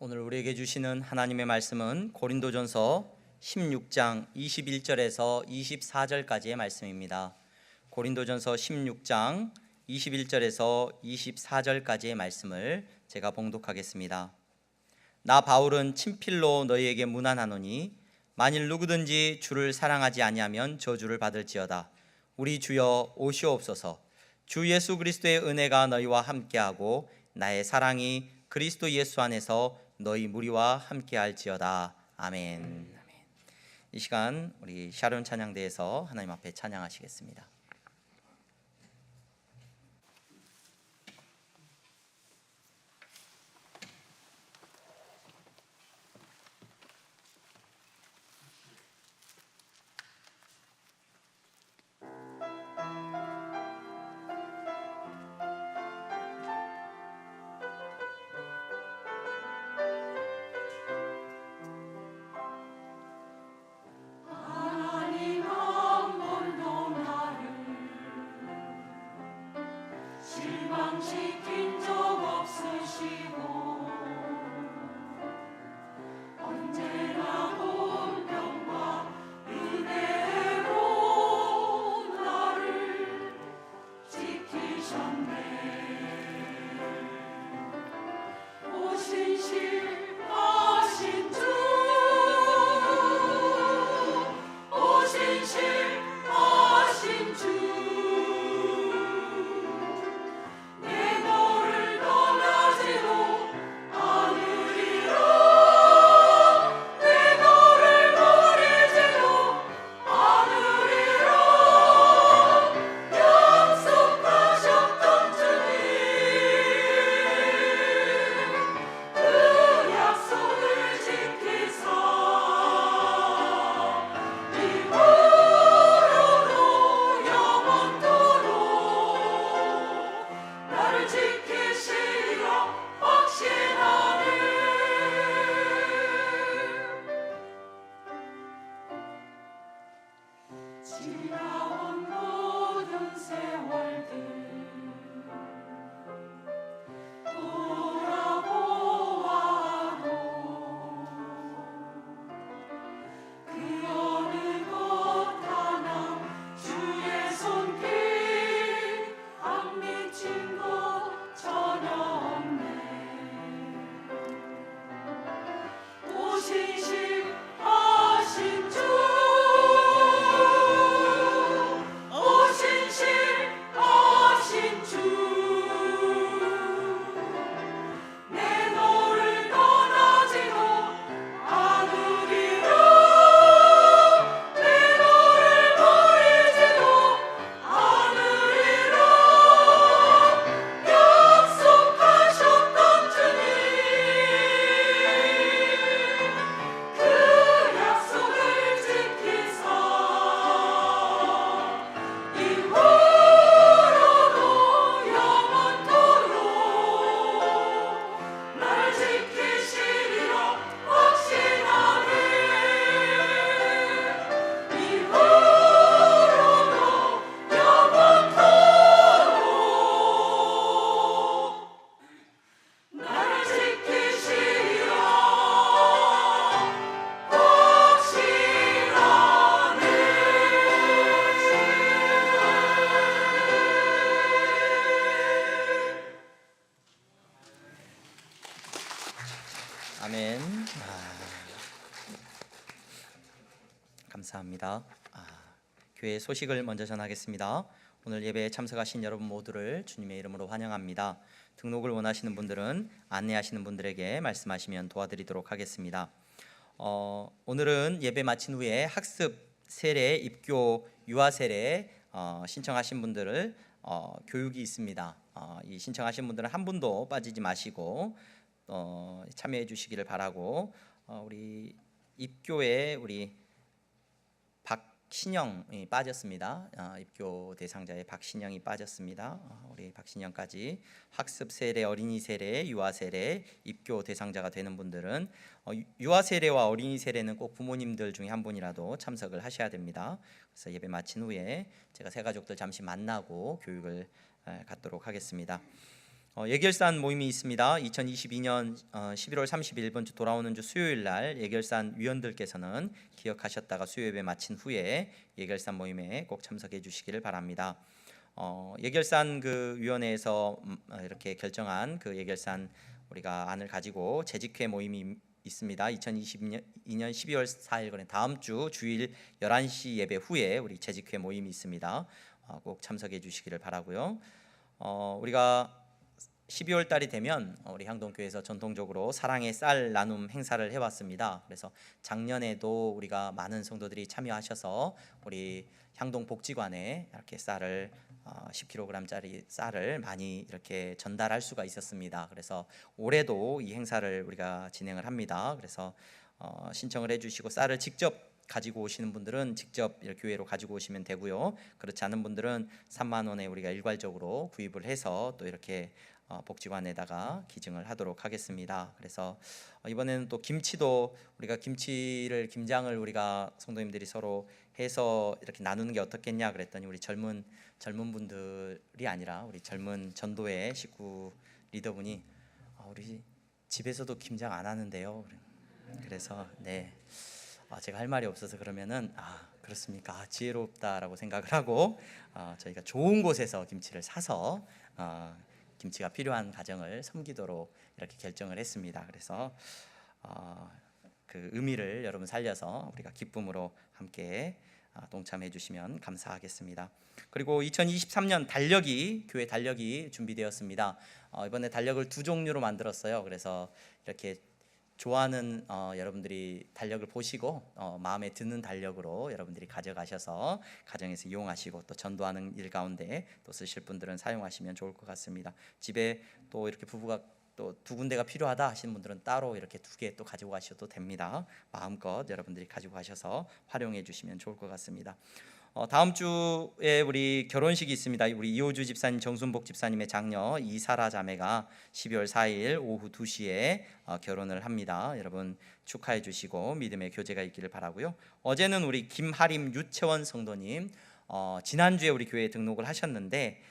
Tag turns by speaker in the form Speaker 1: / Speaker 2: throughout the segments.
Speaker 1: 오늘 우리에게 주시는 하나님의 말씀은 고린도전서 16장 21절에서 24절까지의 말씀입니다. 고린도전서 16장 21절에서 24절까지의 말씀을 제가 봉독하겠습니다. 나 바울은 친필로 너희에게 문안하노니 만일 누구든지 주를 사랑하지 아니하면 저주를 받을지어다. 우리 주여 오시옵소서. 주 예수 그리스도의 은혜가 너희와 함께하고 나의 사랑이 그리스도 예수 안에서 너희 무리와 함께할지어다. 아멘. 이 시간 우리 샤론 찬양대에서 하나님 앞에 찬양하시겠습니다.
Speaker 2: 실망시킨 적 없으시고 언제나 공평과 은혜로 나를 지키셨네. 오신실하신 주, 오신실하신 주, 지나온 모든 세월들 돌아보아도 그 어느 것 하나 주의 손길 안 미친 것 전혀 없네. 오신실하신 주, 오신실하신 주, 내 너를 떠나지도 않으리라. 내 너를 버리지도 않으리라. 약속하셨던 주님, 그 약속을 지키사 이후로도 영원토록 날 지키시리라 확신하네. 이후로도 영원토록 나를 지키시리라
Speaker 1: 아멘. 감사합니다. 교회 소식을 먼저 전하겠습니다. 오늘 예배에 참석하신 여러분 모두를 주님의 이름으로 환영합니다. 등록을 원하시는 분들은 안내하시는 분들에게 말씀하시면 도와드리도록 하겠습니다. 오늘은 예배 마친 후에 학습 세례, 입교, 유아 세례 신청하신 분들을 교육이 있습니다. 이 신청하신 분들은 한 분도 빠지지 마시고 참여해 주시기를 바라고, 우리 입교에 우리 박신영이 빠졌습니다. 입교 대상자의 박신영이 빠졌습니다. 우리 박신영까지 학습 세례, 어린이 세례, 유아 세례, 입교 대상자가 되는 분들은 유아 세례와 어린이 세례는 꼭 부모님들 중에 한 분이라도 참석을 하셔야 됩니다. 그래서 예배 마친 후에 제가 새 가족들 잠시 만나고 교육을 갖도록 하겠습니다. 예결산 모임이 있습니다. 2022년 11월 30일 이번 주 돌아오는 주 수요일 날 예결산 위원들께서는 기억하셨다가 수요예배 마친 후에 예결산 모임에 꼭 참석해 주시기를 바랍니다. 예결산 그 위원회에서 이렇게 결정한 그 예결산 우리가 안을 가지고 재직회 모임이 있습니다. 2022년 12월 4일 다음 주 주일 11시 예배 후에 우리 재직회 모임이 있습니다. 꼭 참석해 주시기를 바라고요. 우리가 12월 달이 되면 우리 향동교회에서 전통적으로 사랑의 쌀 나눔 행사를 해왔습니다. 그래서 작년에도 우리가 많은 성도들이 참여하셔서 우리 향동 복지관에 이렇게 쌀을 10kg짜리 쌀을 많이 이렇게 전달할 수가 있었습니다. 그래서 올해도 이 행사를 우리가 진행을 합니다. 그래서 신청을 해주시고 쌀을 직접 가지고 오시는 분들은 직접 교회로 가지고 오시면 되고요. 그렇지 않은 분들은 3만 원에 우리가 일괄적으로 구입을 해서 또 이렇게 복지관에다가 기증을 하도록 하겠습니다. 그래서 이번에는 또 김치도 우리가 김장을 우리가 성도님들이 서로 해서 이렇게 나누는 게 어떻겠냐 그랬더니 우리 젊은 분들이 아니라 우리 젊은 전도회 식구 리더분이 우리 집에서도 김장 안 하는데요. 그래서 네. 제가 할 말이 없어서 그러면은 그렇습니까? 지혜롭다라고 생각을 하고 저희가 좋은 곳에서 김치를 사서 김치가 필요한 가정을 섬기도록 이렇게 결정을 했습니다. 그래서 그 의미를 여러분 살려서 우리가 기쁨으로 함께 동참해 주시면 감사하겠습니다. 그리고 2023년 교회 달력이 준비되었습니다. 이번에 달력을 두 종류로 만들었어요. 그래서 이렇게 좋아하는 여러분들이 달력을 보시고 마음에 드는 달력으로 여러분들이 가져가셔서 가정에서 이용하시고 또 전도하는 일 가운데 또 쓰실 분들은 사용하시면 좋을 것 같습니다. 집에 또 이렇게 부부가 또 두 군데가 필요하다 하시는 분들은 따로 이렇게 두 개 또 가지고 가셔도 됩니다. 마음껏 여러분들이 가지고 가셔서 활용해 주시면 좋을 것 같습니다. 다음 주에 우리 결혼식이 있습니다. 우리 이호주 집사님, 정순복 집사님의 장녀 이사라 자매가 12월 4일 오후 2시에 결혼을 합니다. 여러분 축하해 주시고 믿음의 교제가 있기를 바라고요. 어제는 우리 김하림 유채원 성도님 지난주에 우리 교회에 등록을 하셨는데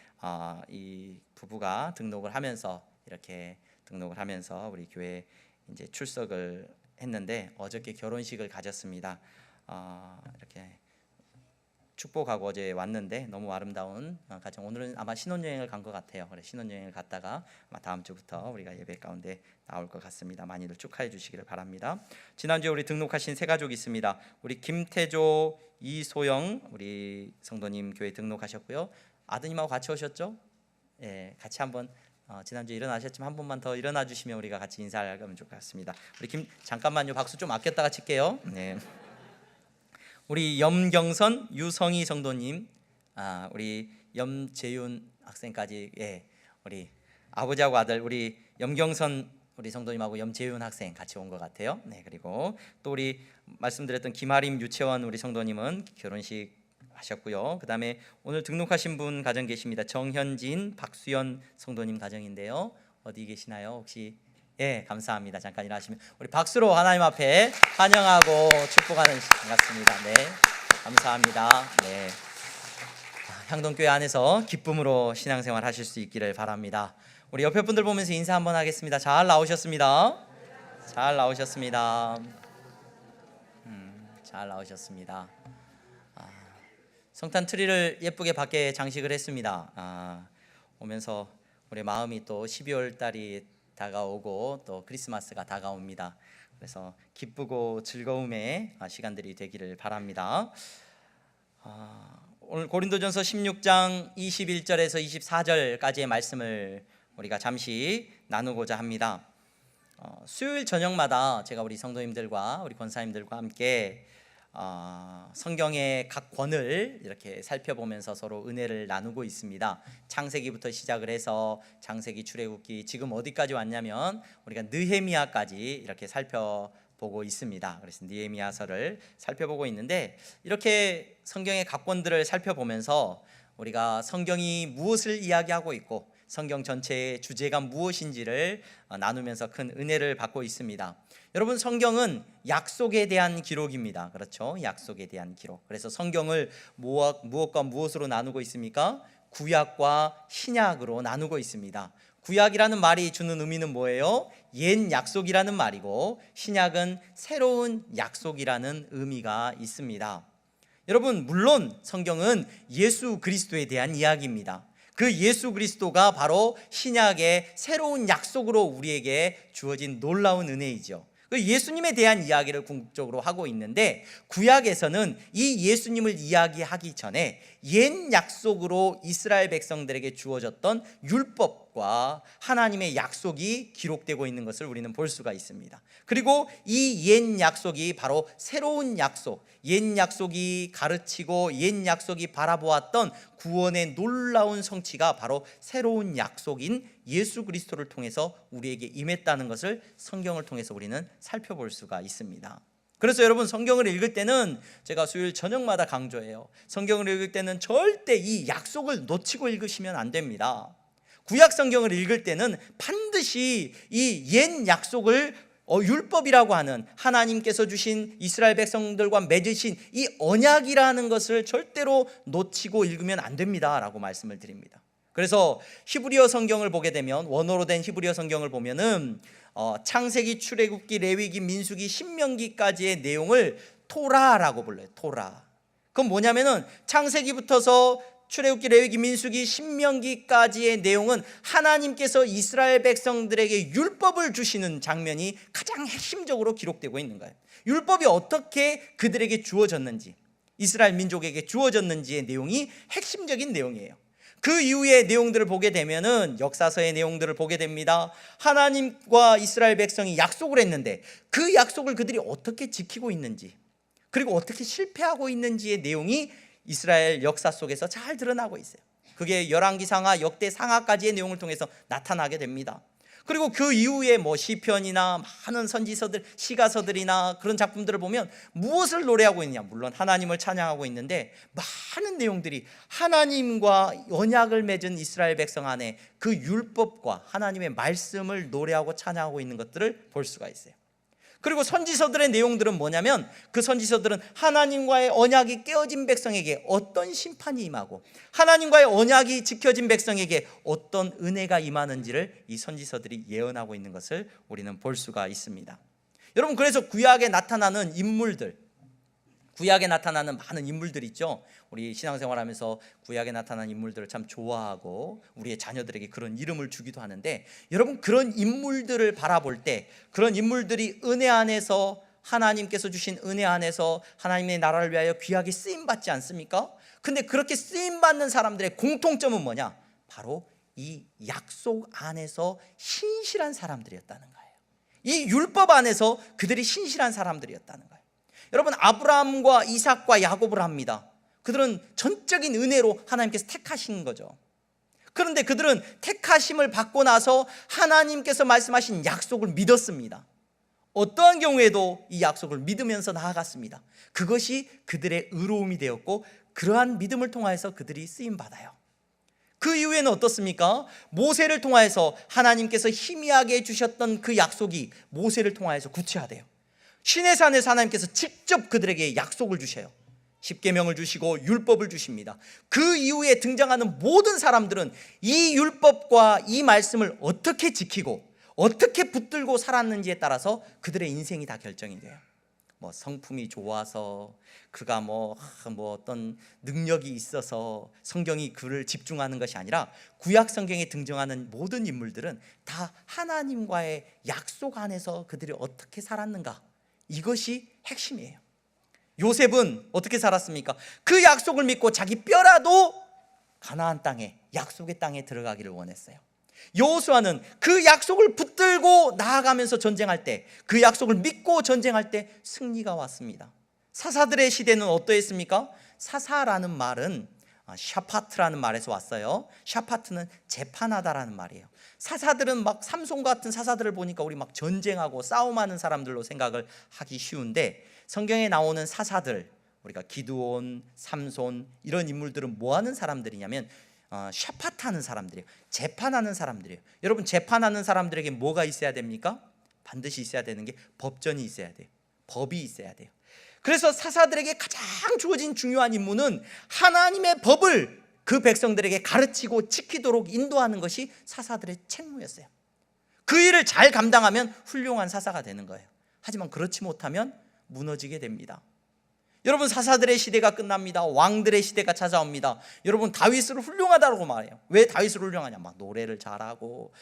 Speaker 1: 이 부부가 등록을 하면서 우리 교회에 이제 출석을 했는데 어저께 결혼식을 가졌습니다. 이렇게 축복하고 어제 왔는데 너무 아름다운 가정. 오늘은 아마 신혼여행을 간 것 같아요. 그래 신혼여행을 갔다가 아마 다음 주부터 우리가 예배 가운데 나올 것 같습니다. 많이들 축하해 주시기를 바랍니다. 지난주에 우리 등록하신 세 가족이 있습니다. 우리 김태조, 이소영 우리 성도님 교회 등록하셨고요. 아드님하고 같이 오셨죠? 예, 같이 한번 지난주에 일어나셨지만 한 번만 더 일어나 주시면 우리가 같이 인사를 하면 좋을 것 같습니다. 우리 잠깐만요. 박수 좀 아꼈다가 칠게요. 네. 우리 염경선, 유성희 성도님, 우리 염재윤 학생까지 우리 아버지하고 아들 우리 염경선 우리 성도님하고 염재윤 학생 같이 온 것 같아요. 네, 그리고 또 우리 말씀드렸던 김아림, 유채원 우리 성도님은 결혼식 하셨고요. 그다음에 오늘 등록하신 분 가정 계십니다. 정현진, 박수연 성도님 가정인데요. 어디 계시나요? 혹시? 예, 감사합니다. 잠깐 일하시면 우리 박수로 하나님 앞에 환영하고 축복하는 시간 같습니다. 네, 감사합니다. 네, 향동교회 안에서 기쁨으로 신앙생활 하실 수 있기를 바랍니다. 우리 옆에 분들 보면서 인사 한번 하겠습니다. 잘 나오셨습니다. 잘 나오셨습니다. 잘 나오셨습니다. 성탄 트리를 예쁘게 밖에 장식을 했습니다. 오면서 우리 마음이 또 12월 달이 다가오고 또 크리스마스가 다가옵니다. 그래서 기쁘고 즐거움의 시간들이 되기를 바랍니다. 오늘 고린도전서 16장 21절에서 24절까지의 말씀을 우리가 잠시 나누고자 합니다. 수요일 저녁마다 제가 우리 성도님들과 우리 권사님들과 함께 성경의 각 권을 이렇게 살펴보면서 서로 은혜를 나누고 있습니다. 창세기부터 시작을 해서 창세기, 출애굽기, 지금 어디까지 왔냐면 우리가 느헤미야까지 이렇게 살펴보고 있습니다. 그래서 느헤미야서를 살펴보고 있는데 이렇게 성경의 각 권들을 살펴보면서 우리가 성경이 무엇을 이야기하고 있고 성경 전체의 주제가 무엇인지를 나누면서 큰 은혜를 받고 있습니다. 여러분, 성경은 약속에 대한 기록입니다. 그렇죠? 약속에 대한 기록. 그래서 성경을 무엇과 무엇으로 나누고 있습니까? 구약과 신약으로 나누고 있습니다. 구약이라는 말이 주는 의미는 뭐예요? 옛 약속이라는 말이고, 신약은 새로운 약속이라는 의미가 있습니다. 여러분, 물론 성경은 예수 그리스도에 대한 이야기입니다. 그 예수 그리스도가 바로 신약의 새로운 약속으로 우리에게 주어진 놀라운 은혜이죠. 그 예수님에 대한 이야기를 궁극적으로 하고 있는데, 구약에서는 이 예수님을 이야기하기 전에 옛 약속으로 이스라엘 백성들에게 주어졌던 율법과 하나님의 약속이 기록되고 있는 것을 우리는 볼 수가 있습니다. 그리고 이 옛 약속이 바로 새로운 약속, 옛 약속이 가르치고 옛 약속이 바라보았던 구원의 놀라운 성취가 바로 새로운 약속인 예수 그리스도를 통해서 우리에게 임했다는 것을 성경을 통해서 우리는 살펴볼 수가 있습니다. 그래서 여러분, 성경을 읽을 때는 제가 수요일 저녁마다 강조해요. 성경을 읽을 때는 절대 이 약속을 놓치고 읽으시면 안 됩니다. 구약 성경을 읽을 때는 반드시 이 옛 약속을 율법이라고 하는 하나님께서 주신 이스라엘 백성들과 맺으신 이 언약이라는 것을 절대로 놓치고 읽으면 안 됩니다 라고 말씀을 드립니다. 그래서 히브리어 성경을 보게 되면, 원어로 된 히브리어 성경을 보면은 창세기, 출애굽기, 레위기, 민수기, 신명기까지의 내용을 토라라고 불러요. 토라. 그건 뭐냐면은 창세기부터서 출애굽기, 레위기, 민수기, 신명기까지의 내용은 하나님께서 이스라엘 백성들에게 율법을 주시는 장면이 가장 핵심적으로 기록되고 있는 거예요. 율법이 어떻게 그들에게 주어졌는지, 이스라엘 민족에게 주어졌는지의 내용이 핵심적인 내용이에요. 그 이후의 내용들을 보게 되면은, 역사서의 내용들을 보게 됩니다. 하나님과 이스라엘 백성이 약속을 했는데 그 약속을 그들이 어떻게 지키고 있는지, 그리고 어떻게 실패하고 있는지의 내용이 이스라엘 역사 속에서 잘 드러나고 있어요. 그게 열왕기상하, 역대상하까지의 내용을 통해서 나타나게 됩니다. 그리고 그 이후에 시편이나 많은 선지서들, 시가서들이나 그런 작품들을 보면 무엇을 노래하고 있느냐, 물론 하나님을 찬양하고 있는데 많은 내용들이 하나님과 언약을 맺은 이스라엘 백성 안에 그 율법과 하나님의 말씀을 노래하고 찬양하고 있는 것들을 볼 수가 있어요. 그리고 선지서들의 내용들은 뭐냐면, 그 선지서들은 하나님과의 언약이 깨어진 백성에게 어떤 심판이 임하고 하나님과의 언약이 지켜진 백성에게 어떤 은혜가 임하는지를 이 선지서들이 예언하고 있는 것을 우리는 볼 수가 있습니다. 여러분, 그래서 구약에 나타나는 인물들, 구약에 나타나는 많은 인물들 있죠. 우리 신앙생활하면서 구약에 나타나는 인물들을 참 좋아하고 우리의 자녀들에게 그런 이름을 주기도 하는데, 여러분, 그런 인물들을 바라볼 때 그런 인물들이 은혜 안에서, 하나님께서 주신 은혜 안에서 하나님의 나라를 위하여 귀하게 쓰임받지 않습니까? 근데 그렇게 쓰임받는 사람들의 공통점은 뭐냐? 바로 이 약속 안에서 신실한 사람들이었다는 거예요. 이 율법 안에서 그들이 신실한 사람들이었다는 거예요. 여러분, 아브라함과 이삭과 야곱을 합니다. 그들은 전적인 은혜로 하나님께서 택하신 거죠. 그런데 그들은 택하심을 받고 나서 하나님께서 말씀하신 약속을 믿었습니다. 어떠한 경우에도 이 약속을 믿으면서 나아갔습니다. 그것이 그들의 의로움이 되었고, 그러한 믿음을 통하여서 그들이 쓰임받아요. 그 이후에는 어떻습니까? 모세를 통하여서 하나님께서 희미하게 주셨던 그 약속이 모세를 통하여서 구체화돼요. 시내산에서 하나님께서 직접 그들에게 약속을 주셔요. 십계명을 주시고 율법을 주십니다. 그 이후에 등장하는 모든 사람들은 이 율법과 이 말씀을 어떻게 지키고 어떻게 붙들고 살았는지에 따라서 그들의 인생이 다 결정이 돼요. 성품이 좋아서, 그가 어떤 능력이 있어서 성경이 그를 집중하는 것이 아니라, 구약 성경에 등장하는 모든 인물들은 다 하나님과의 약속 안에서 그들이 어떻게 살았는가, 이것이 핵심이에요. 요셉은 어떻게 살았습니까? 그 약속을 믿고 자기 뼈라도 가나안 땅에, 약속의 땅에 들어가기를 원했어요. 여호수아는 그 약속을 붙들고 나아가면서 전쟁할 때, 그 약속을 믿고 전쟁할 때 승리가 왔습니다. 사사들의 시대는 어떠했습니까? 사사라는 말은 샤파트라는 말에서 왔어요. 샤파트는 재판하다라는 말이에요. 사사들은 삼손 같은 사사들을 보니까 우리 전쟁하고 싸움하는 사람들로 생각을 하기 쉬운데, 성경에 나오는 사사들, 우리가 기드온, 삼손, 이런 인물들은 뭐 하는 사람들이냐면 샤파트하는 사람들이에요. 재판하는 사람들이에요. 여러분, 재판하는 사람들에게 뭐가 있어야 됩니까? 반드시 있어야 되는 게 법전이 있어야 돼요. 법이 있어야 돼요. 그래서 사사들에게 가장 주어진 중요한 임무는 하나님의 법을 그 백성들에게 가르치고 지키도록 인도하는 것이 사사들의 책무였어요. 그 일을 잘 감당하면 훌륭한 사사가 되는 거예요. 하지만 그렇지 못하면 무너지게 됩니다. 여러분, 사사들의 시대가 끝납니다. 왕들의 시대가 찾아옵니다. 여러분, 다윗을 훌륭하다고 말해요. 왜 다윗을 훌륭하냐? 막 노래를 잘하고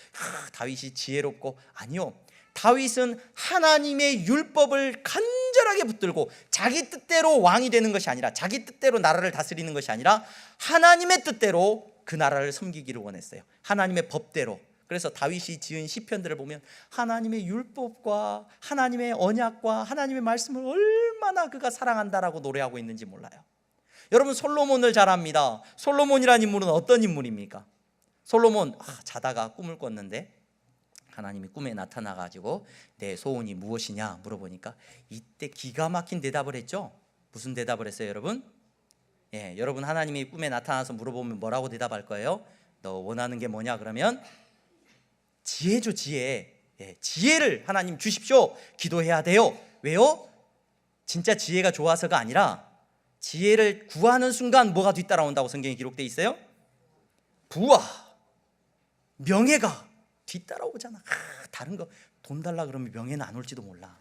Speaker 1: 다윗이 지혜롭고. 아니요, 다윗은 하나님의 율법을 간절하게 붙들고 자기 뜻대로 왕이 되는 것이 아니라, 자기 뜻대로 나라를 다스리는 것이 아니라 하나님의 뜻대로 그 나라를 섬기기를 원했어요. 하나님의 법대로. 그래서 다윗이 지은 시편들을 보면 하나님의 율법과 하나님의 언약과 하나님의 말씀을 얼마나 그가 사랑한다라고 노래하고 있는지 몰라요. 여러분, 솔로몬을 잘 압니다. 솔로몬이라는 인물은 어떤 인물입니까? 솔로몬 자다가 꿈을 꿨는데 하나님이 꿈에 나타나가지고 내 소원이 무엇이냐 물어보니까 이때 기가 막힌 대답을 했죠. 무슨 대답을 했어요, 여러분? 여러분, 하나님이 꿈에 나타나서 물어보면 뭐라고 대답할 거예요? 너 원하는 게 뭐냐? 그러면 지혜죠, 지혜. 지혜를 하나님 주십시오. 기도해야 돼요. 왜요? 진짜 지혜가 좋아서가 아니라 지혜를 구하는 순간 뭐가 뒤따라온다고 성경에 기록되어 있어요? 부와 명예가 뒤따라오잖아. 다른 거 돈 달라 그러면 명예는 안 올지도 몰라.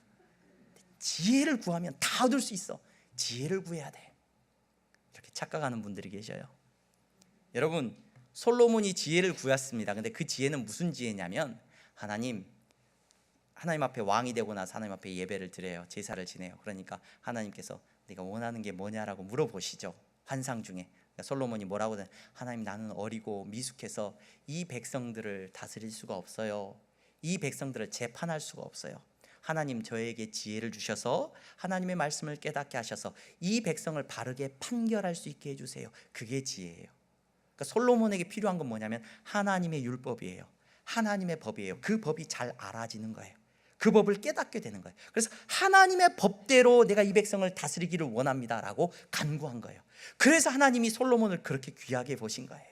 Speaker 1: 지혜를 구하면 다 얻을 수 있어. 지혜를 구해야 돼. 이렇게 착각하는 분들이 계셔요. 여러분, 솔로몬이 지혜를 구했습니다. 근데 그 지혜는 무슨 지혜냐면 하나님 앞에 왕이 되고 나서 하나님 앞에 예배를 드려요. 제사를 지내요. 그러니까 하나님께서 네가 원하는 게 뭐냐라고 물어보시죠. 환상 중에. 그러니까 솔로몬이 뭐라고 하든 하나님, 나는 어리고 미숙해서 이 백성들을 다스릴 수가 없어요. 이 백성들을 재판할 수가 없어요. 하나님, 저에게 지혜를 주셔서 하나님의 말씀을 깨닫게 하셔서 이 백성을 바르게 판결할 수 있게 해주세요. 그게 지혜예요. 그러니까 솔로몬에게 필요한 건 뭐냐면 하나님의 율법이에요. 하나님의 법이에요. 그 법이 잘 알아지는 거예요. 그 법을 깨닫게 되는 거예요. 그래서 하나님의 법대로 내가 이 백성을 다스리기를 원합니다라고 간구한 거예요. 그래서 하나님이 솔로몬을 그렇게 귀하게 보신 거예요.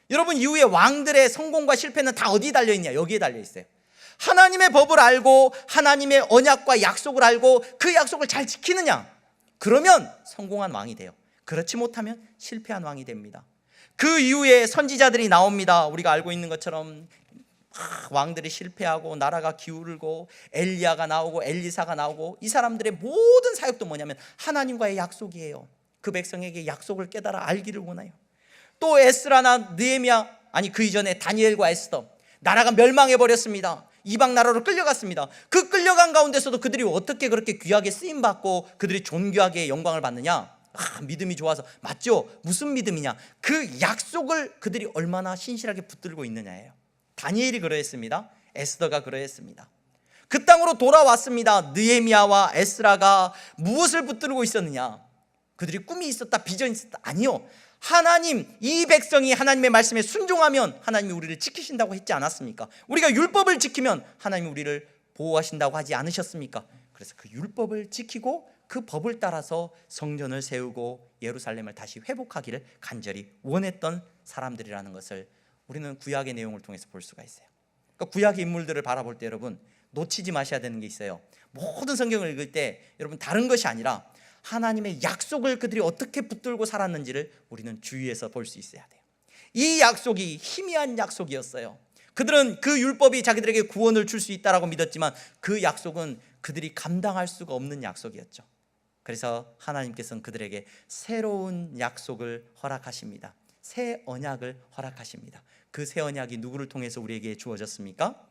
Speaker 1: 여러분, 이후에 왕들의 성공과 실패는 다 어디에 달려있냐? 여기에 달려있어요. 하나님의 법을 알고 하나님의 언약과 약속을 알고 그 약속을 잘 지키느냐? 그러면 성공한 왕이 돼요. 그렇지 못하면 실패한 왕이 됩니다. 그 이후에 선지자들이 나옵니다. 우리가 알고 있는 것처럼 왕들이 실패하고 나라가 기울고 엘리야가 나오고 엘리사가 나오고, 이 사람들의 모든 사역도 뭐냐면 하나님과의 약속이에요. 그 백성에게 약속을 깨달아 알기를 원해요. 또 에스라나 느헤미야, 아니 그 이전에 다니엘과 에스더, 나라가 멸망해버렸습니다. 이방 나라로 끌려갔습니다. 그 끌려간 가운데서도 그들이 어떻게 그렇게 귀하게 쓰임받고 그들이 존귀하게 영광을 받느냐? 믿음이 좋아서. 맞죠? 무슨 믿음이냐? 그 약속을 그들이 얼마나 신실하게 붙들고 있느냐예요. 다니엘이 그러했습니다. 에스더가 그러했습니다. 그 땅으로 돌아왔습니다. 느헤미야와 에스라가 무엇을 붙들고 있었느냐? 그들이 꿈이 있었다, 비전이 있었다? 아니요. 하나님, 이 백성이 하나님의 말씀에 순종하면 하나님이 우리를 지키신다고 했지 않았습니까? 우리가 율법을 지키면 하나님이 우리를 보호하신다고 하지 않으셨습니까? 그래서 그 율법을 지키고 그 법을 따라서 성전을 세우고 예루살렘을 다시 회복하기를 간절히 원했던 사람들이라는 것을 우리는 구약의 내용을 통해서 볼 수가 있어요. 그러니까 구약의 인물들을 바라볼 때 여러분 놓치지 마셔야 되는 게 있어요. 모든 성경을 읽을 때 여러분 다른 것이 아니라 하나님의 약속을 그들이 어떻게 붙들고 살았는지를 우리는 주의해서 볼 수 있어야 돼요. 이 약속이 희미한 약속이었어요. 그들은 그 율법이 자기들에게 구원을 줄 수 있다라고 믿었지만 그 약속은 그들이 감당할 수가 없는 약속이었죠. 그래서 하나님께서는 그들에게 새로운 약속을 허락하십니다. 새 언약을 허락하십니다. 그 새 언약이 누구를 통해서 우리에게 주어졌습니까?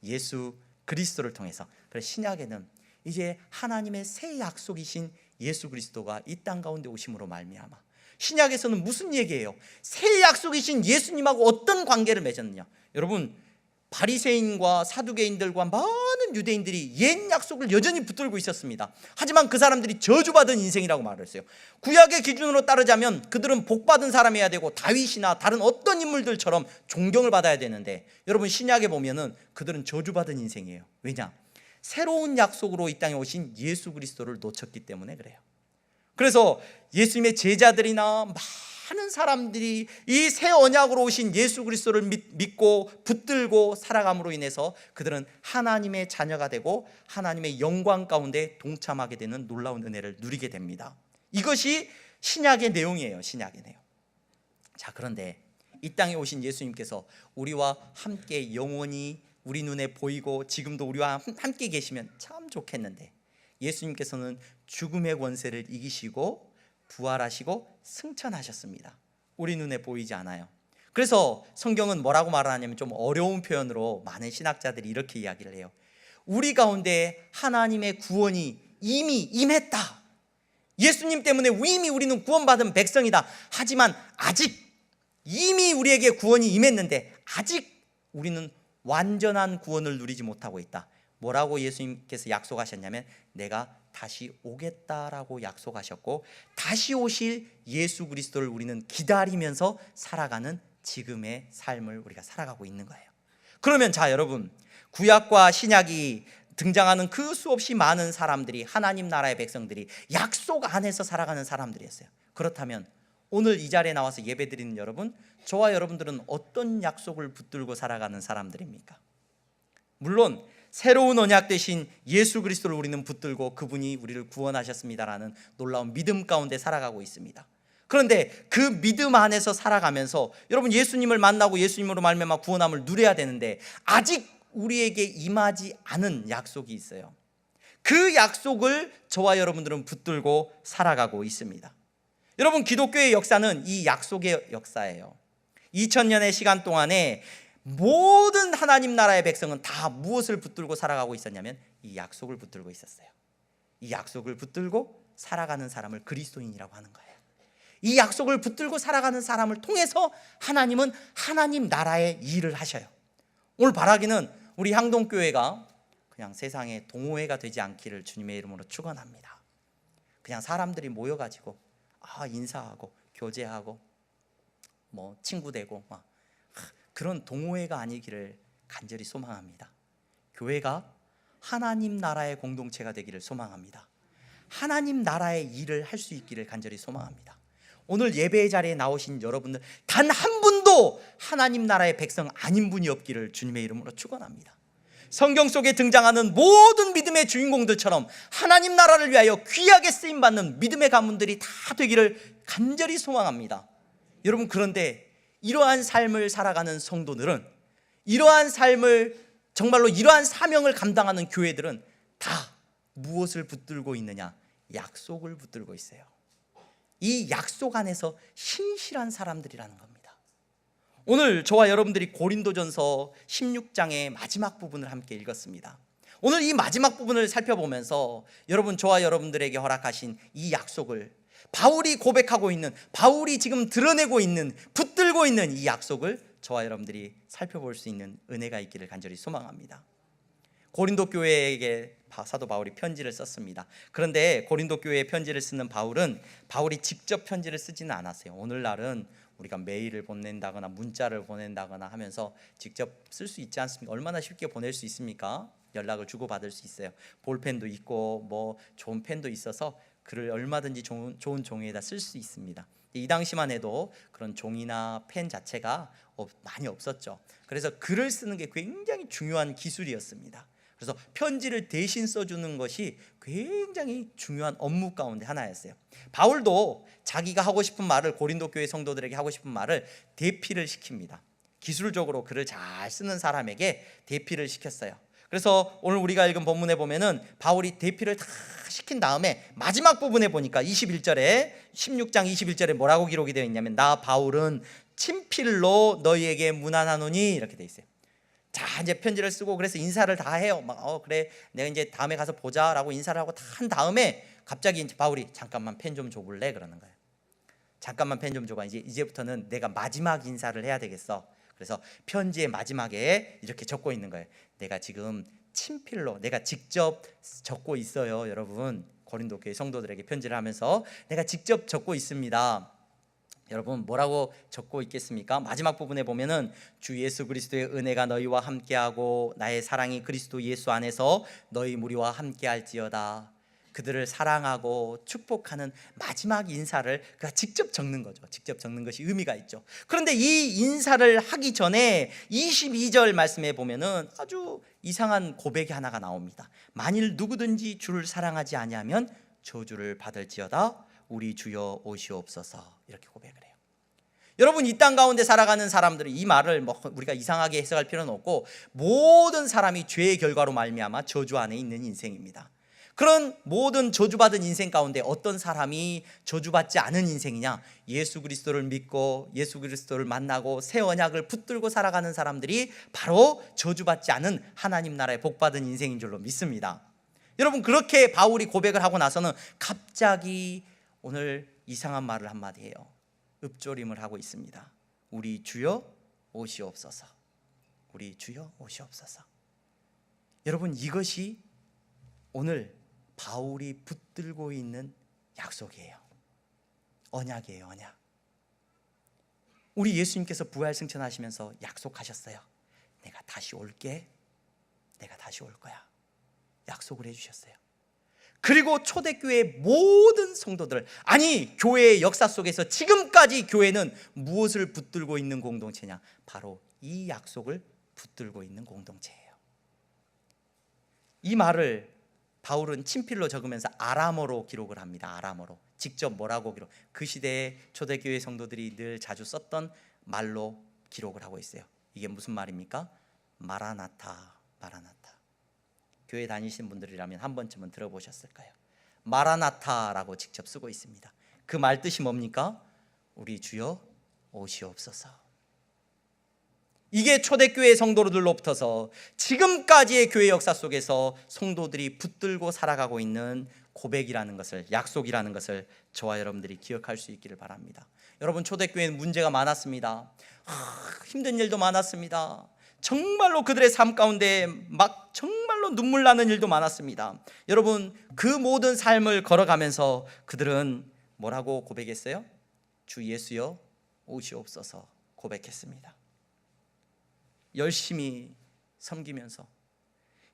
Speaker 1: 예수 그리스도를 통해서. 그래서 신약에는 이제 하나님의 새 약속이신 예수 그리스도가 이 땅 가운데 오심으로 말미암아, 신약에서는 무슨 얘기예요? 새 약속이신 예수님하고 어떤 관계를 맺었느냐? 여러분, 바리새인과 사두개인들과 많은 유대인들이 옛 약속을 여전히 붙들고 있었습니다. 하지만 그 사람들이 저주받은 인생이라고 말을 했어요. 구약의 기준으로 따르자면 그들은 복받은 사람이어야 되고 다윗이나 다른 어떤 인물들처럼 존경을 받아야 되는데, 여러분 신약에 보면은 그들은 저주받은 인생이에요. 왜냐? 새로운 약속으로 이 땅에 오신 예수 그리스도를 놓쳤기 때문에 그래요. 그래서 예수님의 제자들이나 많은 사람들이 이 새 언약으로 오신 예수 그리스도를 믿고 붙들고 살아감으로 인해서 그들은 하나님의 자녀가 되고 하나님의 영광 가운데 동참하게 되는 놀라운 은혜를 누리게 됩니다. 이것이 신약의 내용이에요. 신약의 내용. 자, 그런데 이 땅에 오신 예수님께서 우리와 함께 영원히 우리 눈에 보이고 지금도 우리와 함께 계시면 참 좋겠는데, 예수님께서는 죽음의 권세를 이기시고 부활하시고 승천하셨습니다. 우리 눈에 보이지 않아요. 그래서 성경은 뭐라고 말하냐면 좀 어려운 표현으로 많은 신학자들이 이렇게 이야기를 해요. 우리 가운데 하나님의 구원이 이미 임했다. 예수님 때문에 이미 우리는 구원받은 백성이다. 하지만 아직 이미 우리에게 구원이 임했는데 아직 우리는 완전한 구원을 누리지 못하고 있다. 뭐라고 예수님께서 약속하셨냐면 내가 다시 오겠다라고 약속하셨고, 다시 오실 예수 그리스도를 우리는 기다리면서 살아가는 지금의 삶을 우리가 살아가고 있는 거예요. 그러면 자, 여러분, 구약과 신약이 등장하는 그 수없이 많은 사람들이, 하나님 나라의 백성들이 약속 안에서 살아가는 사람들이었어요. 그렇다면 오늘 이 자리에 나와서 예배드리는 여러분, 저와 여러분들은 어떤 약속을 붙들고 살아가는 사람들입니까? 물론 새로운 언약 되신 예수 그리스도를 우리는 붙들고 그분이 우리를 구원하셨습니다라는 놀라운 믿음 가운데 살아가고 있습니다. 그런데 그 믿음 안에서 살아가면서 여러분, 예수님을 만나고 예수님으로 말미암아 구원함을 누려야 되는데 아직 우리에게 임하지 않은 약속이 있어요. 그 약속을 저와 여러분들은 붙들고 살아가고 있습니다. 여러분, 기독교의 역사는 이 약속의 역사예요. 2000년의 시간 동안에 모든 하나님 나라의 백성은 다 무엇을 붙들고 살아가고 있었냐면 이 약속을 붙들고 있었어요. 이 약속을 붙들고 살아가는 사람을 그리스도인이라고 하는 거예요. 이 약속을 붙들고 살아가는 사람을 통해서 하나님은 하나님 나라의 일을 하셔요. 오늘 바라기는 우리 향동교회가 그냥 세상에 동호회가 되지 않기를 주님의 이름으로 축원합니다. 그냥 사람들이 모여가지고 인사하고 교제하고 뭐 친구 되고 그런 동호회가 아니기를 간절히 소망합니다. 교회가 하나님 나라의 공동체가 되기를 소망합니다. 하나님 나라의 일을 할 수 있기를 간절히 소망합니다. 오늘 예배의 자리에 나오신 여러분들 단 한 분도 하나님 나라의 백성 아닌 분이 없기를 주님의 이름으로 축원합니다. 성경 속에 등장하는 모든 믿음의 주인공들처럼 하나님 나라를 위하여 귀하게 쓰임받는 믿음의 가문들이 다 되기를 간절히 소망합니다. 여러분, 그런데 이러한 삶을 살아가는 성도들은, 이러한 삶을 정말로 이러한 사명을 감당하는 교회들은 다 무엇을 붙들고 있느냐? 약속을 붙들고 있어요. 이 약속 안에서 신실한 사람들이라는 겁니다. 오늘 저와 여러분들이 고린도전서 16장의 마지막 부분을 함께 읽었습니다. 오늘 이 마지막 부분을 살펴보면서 여러분, 저와 여러분들에게 허락하신 이 약속을, 바울이 고백하고 있는, 바울이 지금 드러내고 있는, 붙들고 있는 이 약속을 저와 여러분들이 살펴볼 수 있는 은혜가 있기를 간절히 소망합니다. 고린도 교회에게 사도 바울이 편지를 썼습니다. 그런데 고린도 교회에 편지를 쓰는 바울이 직접 편지를 쓰지는 않았어요. 오늘날은 우리가 메일을 보낸다거나 문자를 보낸다거나 하면서 직접 쓸 수 있지 않습니까? 얼마나 쉽게 보낼 수 있습니까? 연락을 주고받을 수 있어요. 볼펜도 있고 뭐 좋은 펜도 있어서 글을 얼마든지 좋은 종이에다 쓸 수 있습니다. 이 당시만 해도 그런 종이나 펜 자체가 많이 없었죠. 그래서 글을 쓰는 게 굉장히 중요한 기술이었습니다. 그래서 편지를 대신 써주는 것이 굉장히 중요한 업무 가운데 하나였어요. 바울도 자기가 하고 싶은 말을, 고린도 교회 성도들에게 하고 싶은 말을 대피를 시킵니다. 기술적으로 글을 잘 쓰는 사람에게 대피를 시켰어요. 그래서 오늘 우리가 읽은 본문에 보면은 바울이 대피를 다 시킨 다음에 마지막 부분에 보니까 16장 21절에 뭐라고 기록이 되어 있냐면, 나 바울은 친필로 너희에게 문안하노니, 이렇게 되어 있어요. 자, 이제 편지를 쓰고 그래서 인사를 다 해요. 그래, 내가 이제 다음에 가서 보자라고 인사를 하고 다 한 다음에 갑자기 이제 바울이 잠깐만 펜 좀 줘볼래? 그러는 거예요. 잠깐만 펜 좀 줘봐. 이제부터는 내가 마지막 인사를 해야 되겠어. 그래서 편지의 마지막에 이렇게 적고 있는 거예요. 내가 지금 친필로, 내가 직접 적고 있어요. 여러분, 고린도 교회 성도들에게 편지를 하면서 내가 직접 적고 있습니다. 여러분, 뭐라고 적고 있겠습니까? 마지막 부분에 보면은 주 예수 그리스도의 은혜가 너희와 함께하고 나의 사랑이 그리스도 예수 안에서 너희 무리와 함께할지어다. 그들을 사랑하고 축복하는 마지막 인사를 그가 직접 적는 거죠. 직접 적는 것이 의미가 있죠. 그런데 이 인사를 하기 전에 22절 말씀에 보면은 아주 이상한 고백이 하나가 나옵니다. 만일 누구든지 주를 사랑하지 아니하면 저주를 받을지어다. 우리 주여 오시옵소서. 이렇게 고백을 해요. 여러분, 이 땅 가운데 살아가는 사람들은 이 말을 뭐 우리가 이상하게 해석할 필요는 없고, 모든 사람이 죄의 결과로 말미암아 저주 안에 있는 인생입니다. 그런 모든 저주받은 인생 가운데 어떤 사람이 저주받지 않은 인생이냐? 예수 그리스도를 믿고 예수 그리스도를 만나고 새 언약을 붙들고 살아가는 사람들이 바로 저주받지 않은 하나님 나라의 복받은 인생인 줄로 믿습니다. 여러분, 그렇게 바울이 고백을 하고 나서는 갑자기 오늘 이상한 말을 한마디 해요. 읊조림을 하고 있습니다. 우리 주여 오시옵소서. 우리 주여 오시옵소서. 여러분, 이것이 오늘 바울이 붙들고 있는 약속이에요. 언약이에요, 언약. 우리 예수님께서 부활 승천하시면서 약속하셨어요. 내가 다시 올게. 내가 다시 올 거야. 약속을 해주셨어요. 그리고 초대교회의 모든 성도들, 아니 교회의 역사 속에서 지금까지 교회는 무엇을 붙들고 있는 공동체냐? 바로 이 약속을 붙들고 있는 공동체예요. 이 말을 바울은 친필로 적으면서 아람어로 기록을 합니다. 아람어로. 직접 뭐라고 기록? 그 시대에 초대교회 성도들이 늘 자주 썼던 말로 기록을 하고 있어요. 이게 무슨 말입니까? 마라나타, 마라나타. 교회 다니신 분들이라면 한 번쯤은 들어보셨을까요? 마라나타라고 직접 쓰고 있습니다. 그 말 뜻이 뭡니까? 우리 주여 오시옵소서. 이게 초대교회 성도들로부터서 지금까지의 교회 역사 속에서 성도들이 붙들고 살아가고 있는 고백이라는 것을, 약속이라는 것을 저와 여러분들이 기억할 수 있기를 바랍니다. 여러분, 초대교회는 문제가 많았습니다. 힘든 일도 많았습니다. 정말로 그들의 삶 가운데 막 정말로 눈물 나는 일도 많았습니다. 여러분, 그 모든 삶을 걸어가면서 그들은 뭐라고 고백했어요? 주 예수여 오시옵소서 고백했습니다. 열심히 섬기면서,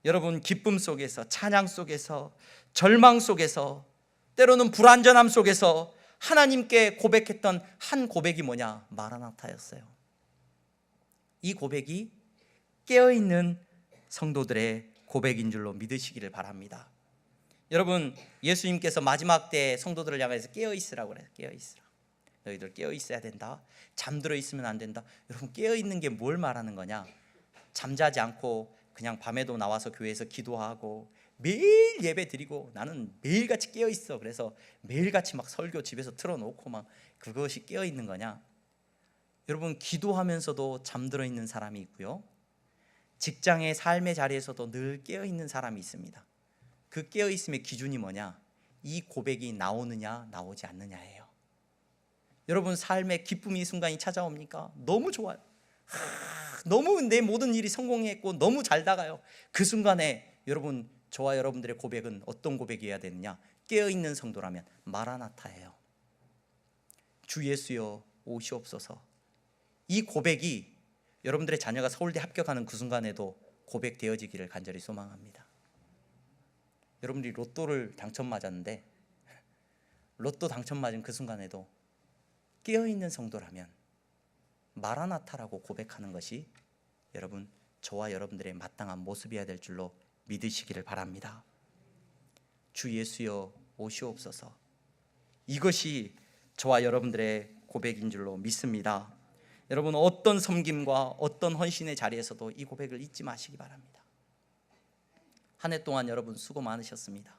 Speaker 1: 여러분, 기쁨 속에서, 찬양 속에서, 절망 속에서, 때로는 불완전함 속에서 하나님께 고백했던 한 고백이 뭐냐? 마라나타였어요. 이 고백이 깨어있는 성도들의 고백인 줄로 믿으시기를 바랍니다. 여러분, 예수님께서 마지막 때 성도들을 향해서 깨어있으라고 그래요. 깨어있으라. 너희들 깨어있어야 된다. 잠들어 있으면 안 된다. 여러분, 깨어있는 게 뭘 말하는 거냐? 잠자지 않고 그냥 밤에도 나와서 교회에서 기도하고 매일 예배 드리고 나는 매일같이 깨어있어. 그래서 매일같이 막 설교 집에서 틀어놓고 막 그것이 깨어있는 거냐? 여러분, 기도하면서도 잠들어 있는 사람이 있고요, 직장의 삶의 자리에서도 늘 깨어있는 사람이 있습니다. 그 깨어있음의 기준이 뭐냐? 이 고백이 나오느냐 나오지 않느냐예요. 여러분, 삶의 기쁨이 이 순간이 찾아옵니까? 너무 좋아요. 너무 내 모든 일이 성공했고 너무 잘 나가요. 그 순간에 여러분, 저와 여러분들의 고백은 어떤 고백이어야 되느냐? 깨어있는 성도라면 마라나타예요. 주 예수여 오시옵소서. 이 고백이 여러분들의 자녀가 서울대 합격하는 그 순간에도 고백되어지기를 간절히 소망합니다. 여러분들이 로또를 당첨 맞았는데 로또 당첨 맞은 그 순간에도 깨어있는 성도라면 마라나타라고 고백하는 것이 여러분, 저와 여러분들의 마땅한 모습이어야 될 줄로 믿으시기를 바랍니다. 주 예수여 오시옵소서. 이것이 저와 여러분들의 고백인 줄로 믿습니다. 여러분, 어떤 섬김과 어떤 헌신의 자리에서도 이 고백을 잊지 마시기 바랍니다. 한 해 동안 여러분 수고 많으셨습니다.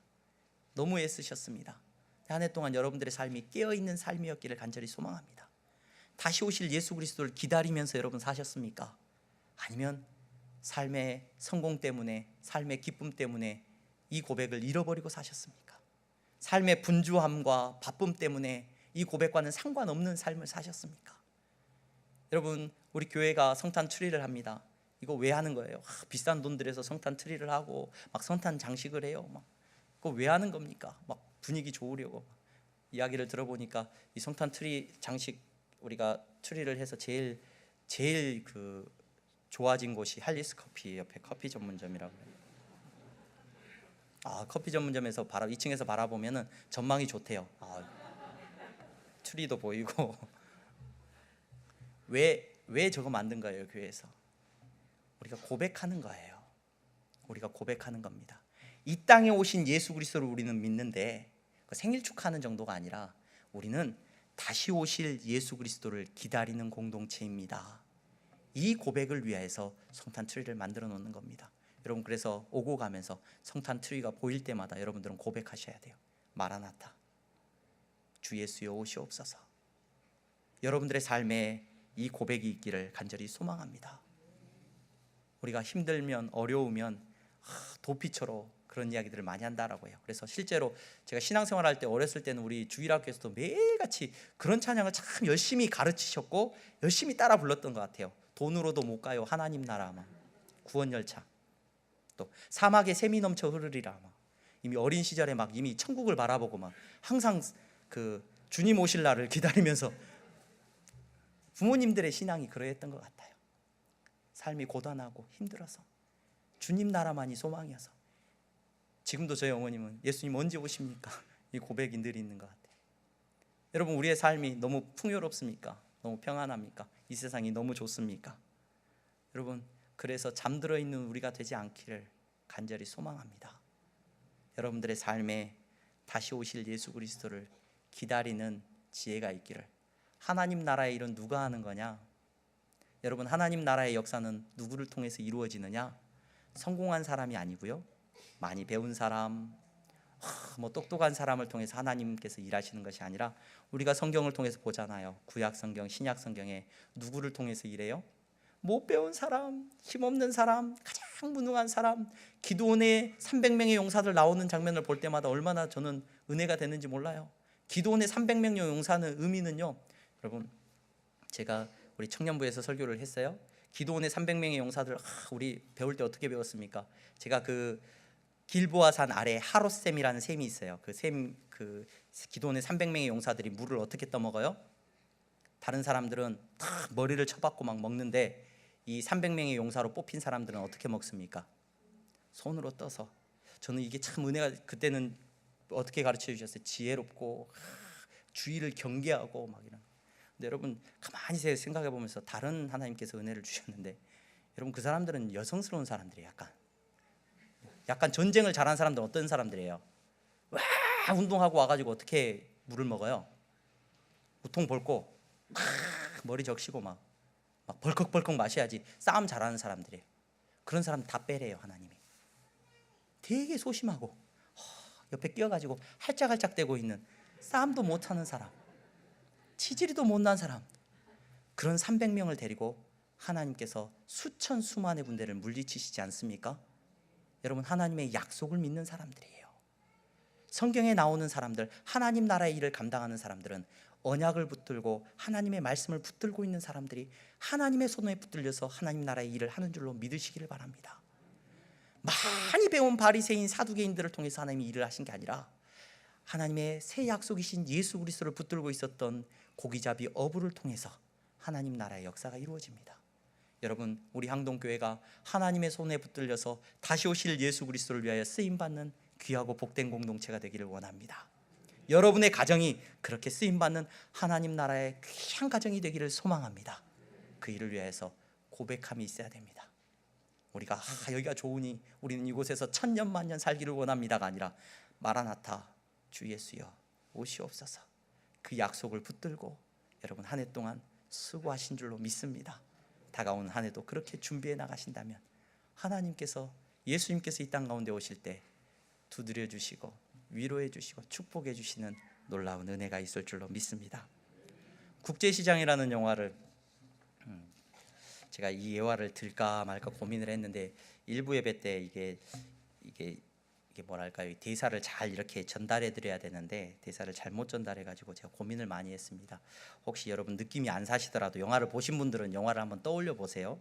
Speaker 1: 너무 애쓰셨습니다. 한 해 동안 여러분들의 삶이 깨어있는 삶이었기를 간절히 소망합니다. 다시 오실 예수 그리스도를 기다리면서 여러분 사셨습니까? 아니면 삶의 성공 때문에, 삶의 기쁨 때문에 이 고백을 잃어버리고 사셨습니까? 삶의 분주함과 바쁨 때문에 이 고백과는 상관없는 삶을 사셨습니까? 여러분, 우리 교회가 성탄 트리를 합니다. 이거 왜 하는 거예요? 비싼 돈 들여서 성탄 트리를 하고 막 성탄 장식을 해요. 막 그거 왜 하는 겁니까? 막 분위기 좋으려고. 이야기를 들어보니까 이 성탄 트리 장식, 우리가 트리를 해서 제일 그 좋아진 곳이 할리스 커피 옆에 커피 전문점이라고 해요. 커피 전문점에서 2층에서 바라보면은 전망이 좋대요. 트리도 보이고. 왜 저거 만든 거예요? 교회에서 우리가 고백하는 거예요. 우리가 고백하는 겁니다. 이 땅에 오신 예수 그리스도를 우리는 믿는데 생일 축하하는 정도가 아니라 우리는 다시 오실 예수 그리스도를 기다리는 공동체입니다. 이 고백을 위해서 성탄 트리를 만들어 놓는 겁니다. 여러분, 그래서 오고 가면서 성탄 트리가 보일 때마다 여러분들은 고백하셔야 돼요. 마라나타, 주 예수여 오시옵소서. 여러분들의 삶에 이 고백이 있기를 간절히 소망합니다. 우리가 힘들면, 어려우면 도피처로 그런 이야기들을 많이 한다라고 해요. 그래서 실제로 제가 신앙생활 할 때 어렸을 때는 우리 주일학교에서도 매일같이 그런 찬양을 참 열심히 가르치셨고 열심히 따라 불렀던 것 같아요. 돈으로도 못 가요 하나님 나라, 구원열차, 또 사막에 샘이 넘쳐 흐르리라. 이미 어린 시절에 막 이미 천국을 바라보고 막 항상 그 주님 오실 날을 기다리면서 부모님들의 신앙이 그러했던 것 같아요. 삶이 고단하고 힘들어서 주님 나라만이 소망이어서. 지금도 저희 어머님은 예수님 언제 오십니까? 이 고백이 늘 있는 것 같아요. 여러분, 우리의 삶이 너무 풍요롭습니까? 너무 평안합니까? 이 세상이 너무 좋습니까? 여러분, 그래서 잠들어 있는 우리가 되지 않기를 간절히 소망합니다. 여러분들의 삶에 다시 오실 예수 그리스도를 기다리는 지혜가 있기를. 하나님 나라의 일은 누가 하는 거냐? 여러분, 하나님 나라의 역사는 누구를 통해서 이루어지느냐? 성공한 사람이 아니고요, 많이 배운 사람, 똑똑한 사람을 통해서 하나님께서 일하시는 것이 아니라 우리가 성경을 통해서 보잖아요. 구약 성경, 신약 성경에 누구를 통해서 일해요? 못 배운 사람, 힘없는 사람, 가장 무능한 사람. 기드온의 300명의 용사들 나오는 장면을 볼 때마다 얼마나 저는 은혜가 되는지 몰라요. 기드온의 300명의 용사는 의미는요, 여러분, 제가 우리 청년부에서 설교를 했어요. 기드온의 300명의 용사들, 우리 배울 때 어떻게 배웠습니까? 제가 그 길보아 산 아래 하롯샘이라는 샘이 있어요. 그 샘, 그 기드온의 300명의 용사들이 물을 어떻게 떠먹어요? 다른 사람들은 다 머리를 쳐박고 막 먹는데 이 300명의 용사로 뽑힌 사람들은 어떻게 먹습니까? 손으로 떠서. 저는 이게 참 은혜가, 그때는 어떻게 가르쳐 주셨어요? 지혜롭고 주의를 경계하고 막 이런. 근데 여러분, 가만히 생각해 보면서 다른 하나님께서 은혜를 주셨는데, 여러분, 그 사람들은 여성스러운 사람들이에요. 약간 전쟁을 잘하는 사람들은 어떤 사람들이에요? 와, 운동하고 와가지고 어떻게 물을 먹어요? 우통 벗고 막 머리 적시고 막 벌컥벌컥 마셔야지 싸움 잘하는 사람들이에요. 그런 사람 다 빼래요, 하나님이. 되게 소심하고 옆에 끼어가지고 할짝할짝대고 있는, 싸움도 못하는 사람, 치질이도 못난 사람, 그런 300명을 데리고 하나님께서 수천 수만의 군대를 물리치시지 않습니까? 여러분, 하나님의 약속을 믿는 사람들이에요. 성경에 나오는 사람들, 하나님 나라의 일을 감당하는 사람들은 언약을 붙들고 하나님의 말씀을 붙들고 있는 사람들이 하나님의 손에 붙들려서 하나님 나라의 일을 하는 줄로 믿으시기를 바랍니다. 많이 배운 바리새인 사두개인들을 통해서 하나님이 일을 하신 게 아니라 하나님의 새 약속이신 예수 그리스도를 붙들고 있었던 고기잡이 어부를 통해서 하나님 나라의 역사가 이루어집니다. 여러분, 우리 항동교회가 하나님의 손에 붙들려서 다시 오실 예수 그리스도를 위하여 쓰임받는 귀하고 복된 공동체가 되기를 원합니다. 여러분의 가정이 그렇게 쓰임받는 하나님 나라의 귀한 가정이 되기를 소망합니다. 그 일을 위해서 고백함이 있어야 됩니다. 우리가 여기가 좋으니 우리는 이곳에서 천년 만년 살기를 원합니다가 아니라 마라나타, 주 예수여 오시옵소서, 그 약속을 붙들고 여러분 한 해 동안 수고하신 줄로 믿습니다. 다가오는 한 해도 그렇게 준비해 나가신다면 하나님께서, 예수님께서 이 땅 가운데 오실 때 두드려 주시고 위로해 주시고 축복해 주시는 놀라운 은혜가 있을 줄로 믿습니다. 국제시장이라는 영화를 제가 이 예화를 들까 말까 고민을 했는데, 일부 예배 때 이게 뭐랄까요, 대사를 잘 이렇게 전달해 드려야 되는데 대사를 잘못 전달해 가지고 제가 고민을 많이 했습니다. 혹시 여러분 느낌이 안 사시더라도 영화를 보신 분들은 영화를 한번 떠올려 보세요.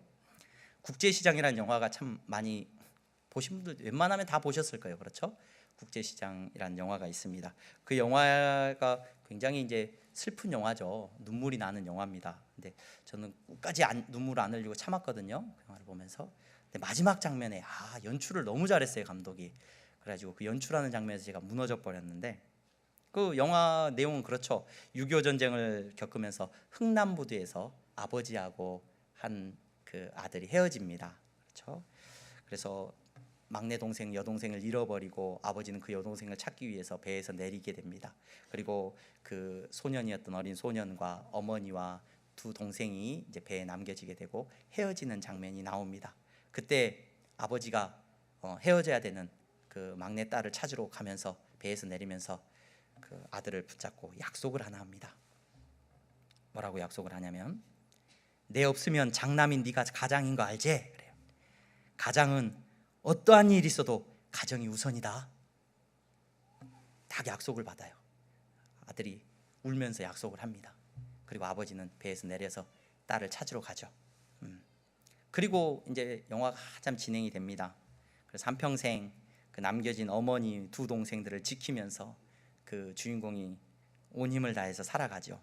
Speaker 1: 국제시장이라는 영화가 참 많이 보신 분들 웬만하면 다 보셨을 거예요. 그렇죠? 국제시장이라는 영화가 있습니다. 그 영화가 굉장히 이제 슬픈 영화죠. 눈물이 나는 영화입니다. 근데 저는 끝까지 눈물 안 흘리고 참았거든요, 그 영화를 보면서. 근데 마지막 장면에 연출을 너무 잘했어요, 감독이. 그래가지고 그 연출하는 장면에서 제가 무너져 버렸는데, 그 영화 내용은 그렇죠. 6.25 전쟁을 겪으면서 흥남부두에서 아버지하고 한 그 아들이 헤어집니다. 그렇죠? 그래서 막내 동생, 여동생을 잃어버리고 아버지는 그 여동생을 찾기 위해서 배에서 내리게 됩니다. 그리고 그 소년이었던 어린 소년과 어머니와 두 동생이 이제 배에 남겨지게 되고 헤어지는 장면이 나옵니다. 그때 아버지가 헤어져야 되는 그 막내 딸을 찾으러 가면서 배에서 내리면서 그 아들을 붙잡고 약속을 하나 합니다. 뭐라고 약속을 하냐면, 내 없으면 장남인 네가 가장인 거 알지? 그래요. 가장은 어떠한 일이 있어도 가정이 우선이다. 딱 약속을 받아요. 아들이 울면서 약속을 합니다. 그리고 아버지는 배에서 내려서 딸을 찾으러 가죠. 그리고 이제 영화가 한참 진행이 됩니다. 그래서 한평생 그 남겨진 어머니 두 동생들을 지키면서 그 주인공이 온 힘을 다해서 살아가죠.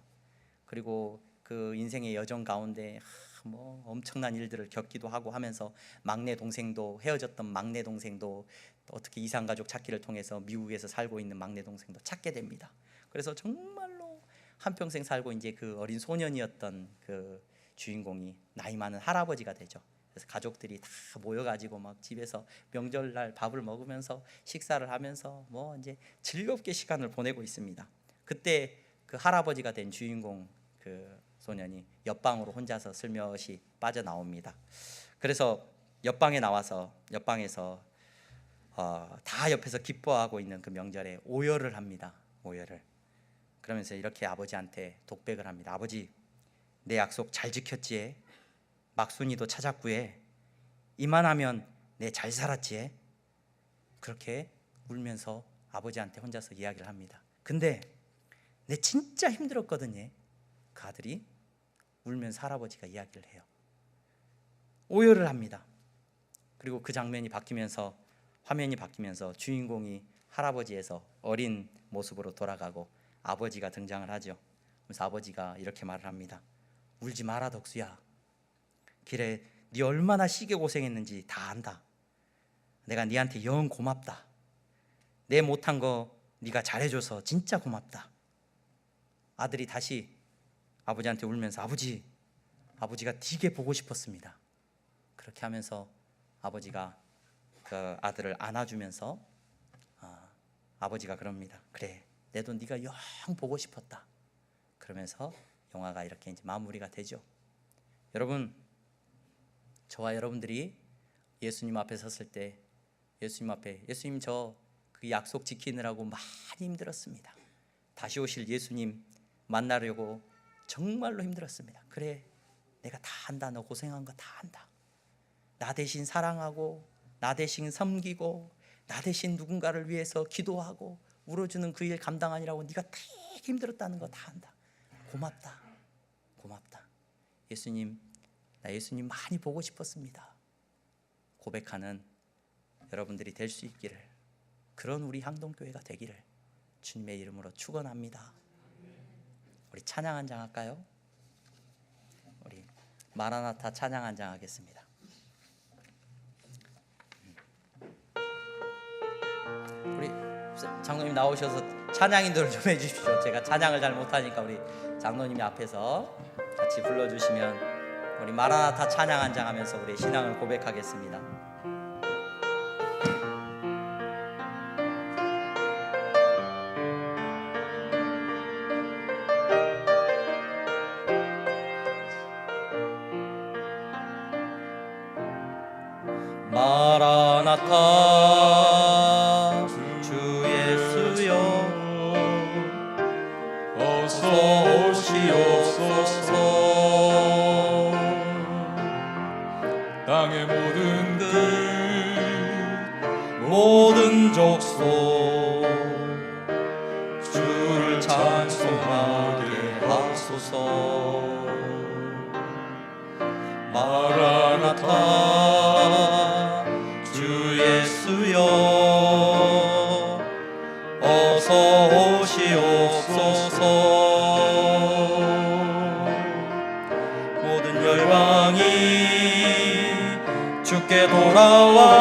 Speaker 1: 그리고 그 인생의 여정 가운데 뭐 엄청난 일들을 겪기도 하고 하면서 막내 동생도, 헤어졌던 막내 동생도 어떻게 이산가족 찾기를 통해서 미국에서 살고 있는 막내 동생도 찾게 됩니다. 그래서 정말로 한평생 살고 이제 그 어린 소년이었던 그 주인공이 나이 많은 할아버지가 되죠. 그래서 가족들이 다 모여가지고 막 집에서 명절날 밥을 먹으면서 식사를 하면서 뭐 이제 즐겁게 시간을 보내고 있습니다. 그때 그 할아버지가 된 주인공 그 소년이 옆방으로 혼자서 슬며시 빠져나옵니다. 그래서 옆방에 나와서 옆방에서 다 옆에서 기뻐하고 있는 그 명절에 오열을 합니다. 오열을. 그러면서 이렇게 아버지한테 독백을 합니다. 아버지, 내 약속 잘 지켰지? 막순이도 찾았구에. 이만하면 내 잘 살았지? 그렇게 울면서 아버지한테 혼자서 이야기를 합니다. 근데 내 진짜 힘들었거든요. 그 아들이 울면서 할아버지가 이야기를 해요. 오열을 합니다. 그리고 그 장면이 바뀌면서, 화면이 바뀌면서 주인공이 할아버지에서 어린 모습으로 돌아가고 아버지가 등장을 하죠. 그래서 아버지가 이렇게 말을 합니다. 울지 마라 덕수야. 길에 네 얼마나 시게 고생했는지 다 안다. 내가 네한테 영 고맙다. 내 못한 거 네가 잘해줘서 진짜 고맙다. 아들이 다시 아버지한테 울면서 아버지가 되게 보고 싶었습니다. 그렇게 하면서 아버지가 그 아들을 안아주면서 아버지가 그럽니다. 그래, 내도 네가 영 보고 싶었다. 그러면서 영화가 이렇게 이제 마무리가 되죠. 여러분, 저와 여러분들이 예수님 앞에 섰을 때 예수님 저 그 약속 지키느라고 많이 힘들었습니다. 다시 오실 예수님 만나려고 정말로 힘들었습니다. 그래, 내가 다 안다. 너 고생한 거 다 안다. 나 대신 사랑하고 나 대신 섬기고 나 대신 누군가를 위해서 기도하고 울어주는 그 일 감당하느라고 네가 되게 힘들었다는 거 다 안다. 고맙다. 예수님, 나 예수님 많이 보고 싶었습니다. 고백하는 여러분들이 될 수 있기를, 그런 우리 항동교회가 되기를 주님의 이름으로 축원합니다. 우리 찬양 한 장 할까요? 우리 마라나타 찬양 한 장 하겠습니다. 우리 장로님 나오셔서 찬양 인도를 좀 해주십시오. 제가 찬양을 잘 못하니까 우리 장로님이 앞에서 같이 불러주시면 우리 마라나타 찬양 한 장 하면서 우리 신앙을 고백하겠습니다. 마라나타 주 예수여 어서 오시옵소서.
Speaker 3: 땅의 모든 끝
Speaker 1: 모든 족속 주를 찬송하게 하소서. 마라나타 주 예수여 어서 오시옵소서. 모든 열방이 주께 돌아와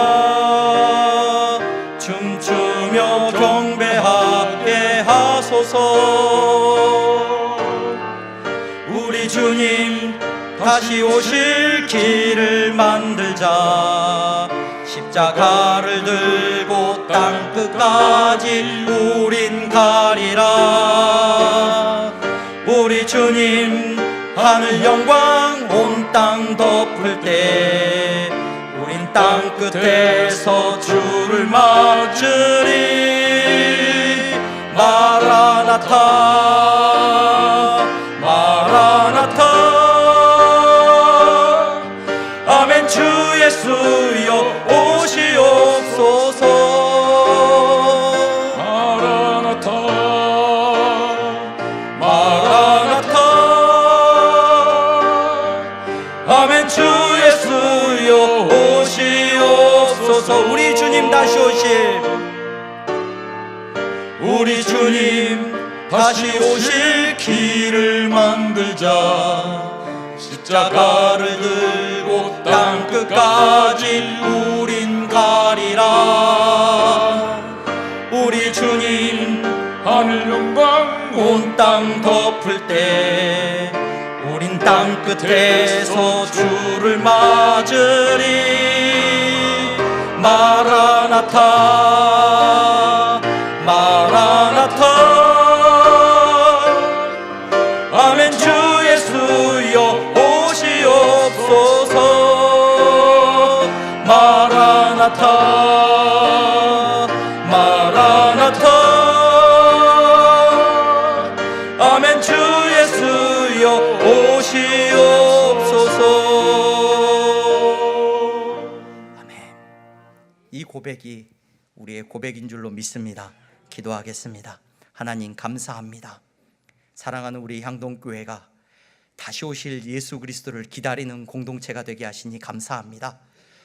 Speaker 1: 춤추며 경배하게 하소서. 우리 주님 다시 오실 길을 만들자. 십자가를 들고 땅끝까지 우린 가리라. 우리 주님 하늘 영광 온 땅 덮을 때 우린 땅끝에서 주를 맞으리. 마라나타 마라나타. 아멘. 주 예수여 오시옵소서.
Speaker 3: 마라나타
Speaker 1: 마라나타. 아멘. 주 예수여 오시옵소서. 우리 주님 다시 오실, 우리 주님 다시 오실 길을 만들자. 십자가를 들고 땅끝까지 우린 가리라. 우리 주님
Speaker 3: 하늘 영광
Speaker 1: 온 땅 덮을 때 우린 땅끝에서 주를 맞으리. 마라나타 마라나타. 아멘. 주 예수여 오시옵소서. 마라나타 마라나타. 아멘. 주 예수여 오시옵소서. 아멘. 이 고백이 우리의 고백인 줄로 믿습니다. 기도하겠습니다. 하나님 감사합니다. 사랑하는 우리 향동교회가 다시 오실 예수 그리스도를 기다리는 공동체가 되게 하시니 감사합니다.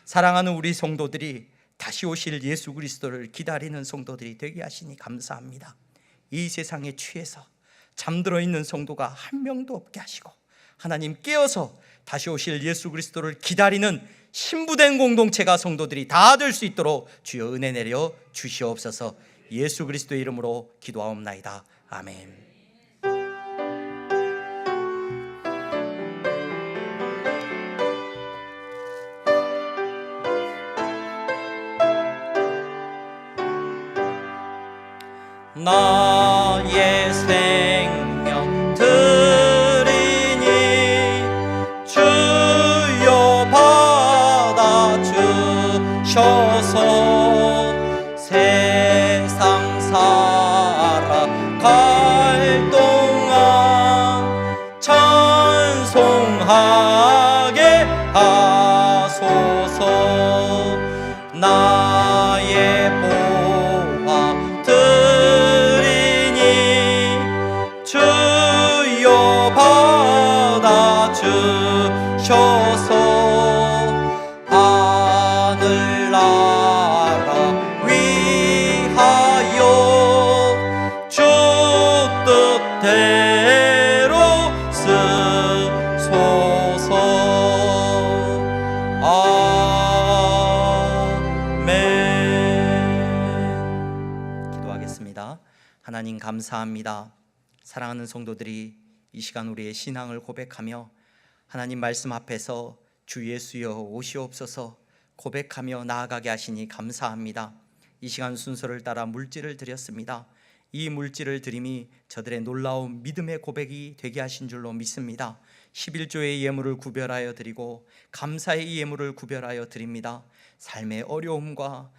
Speaker 1: 사랑하는 우리 성도들이 다시 오실 예수 그리스도를 기다리는 성도들이 되게 하시니 감사합니다. 이 세상에 취해서 잠들어 있는 성도가 한 명도 없게 하시고 하나님 깨어서 다시 오실 예수 그리스도를 기다리는 신부된 공동체가 성도들이 다 될 수 있도록 주여 은혜 내려 주시옵소서. 예수 그리스도의 이름으로 기도하옵나이다. 아멘. 나의 생명 드리니 주여 받아주셔서 세상 살아갈 동안 찬송하게 하소서. 나의 보화 주여 받아주셔서 하늘나라 위하여 주 뜻대로 쓰소서. 아멘. 기도하겠습니다. 하나님 감사합니다. 사랑하는 성도들이 이 시간 우리의 신앙을 고백하며 하나님 말씀 앞에서 주 예수여 오시옵소서 고백하며 나아가게 하시니 감사합니다. 이 시간 순서를 따라 물질을 드렸습니다. 이 물질을 드림이 저들의 놀라운 믿음의 고백이 되게 하신 줄로 믿습니다. 11조의 예물을 구별하여 드리고 감사의 예물을 구별하여 드립니다. 삶의 어려움과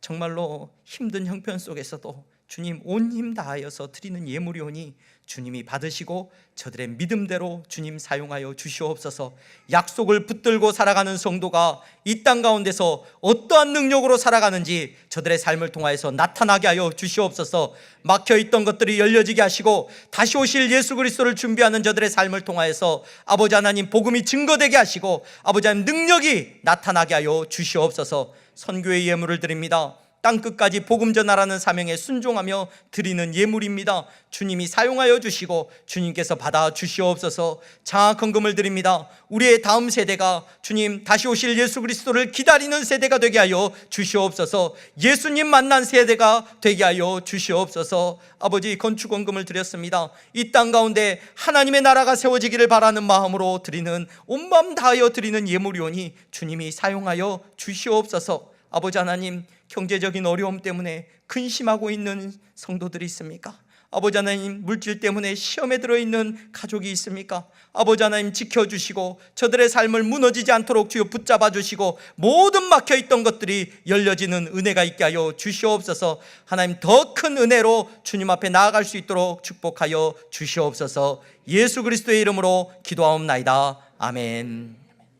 Speaker 1: 정말로 힘든 형편 속에서도 주님 온 힘 다하여서 드리는 예물이오니 주님이 받으시고 저들의 믿음대로 주님 사용하여 주시옵소서. 약속을 붙들고 살아가는 성도가 이 땅 가운데서 어떠한 능력으로 살아가는지 저들의 삶을 통하여서 나타나게 하여 주시옵소서. 막혀있던 것들이 열려지게 하시고 다시 오실 예수 그리스도를 준비하는 저들의 삶을 통하여서 아버지 하나님 복음이 증거되게 하시고 아버지 하나님 능력이 나타나게 하여 주시옵소서. 선교의 예물을 드립니다. 땅끝까지 복음 전하라는 사명에 순종하며 드리는 예물입니다. 주님이 사용하여 주시고 주님께서 받아 주시옵소서. 장학 헌금을 드립니다. 우리의 다음 세대가 주님 다시 오실 예수 그리스도를 기다리는 세대가 되게 하여 주시옵소서. 예수님 만난 세대가 되게 하여 주시옵소서. 아버지 건축 헌금을 드렸습니다. 이 땅 가운데 하나님의 나라가 세워지기를 바라는 마음으로 드리는 온 마음 다하여 드리는 예물이오니 주님이 사용하여 주시옵소서. 아버지 하나님, 경제적인 어려움 때문에 근심하고 있는 성도들이 있습니까? 아버지 하나님, 물질 때문에 시험에 들어있는 가족이 있습니까? 아버지 하나님, 지켜주시고 저들의 삶을 무너지지 않도록 주여 붙잡아 주시고 모든 막혀있던 것들이 열려지는 은혜가 있게 하여 주시옵소서. 하나님, 더 큰 은혜로 주님 앞에 나아갈 수 있도록 축복하여 주시옵소서. 예수 그리스도의 이름으로 기도하옵나이다. 아멘.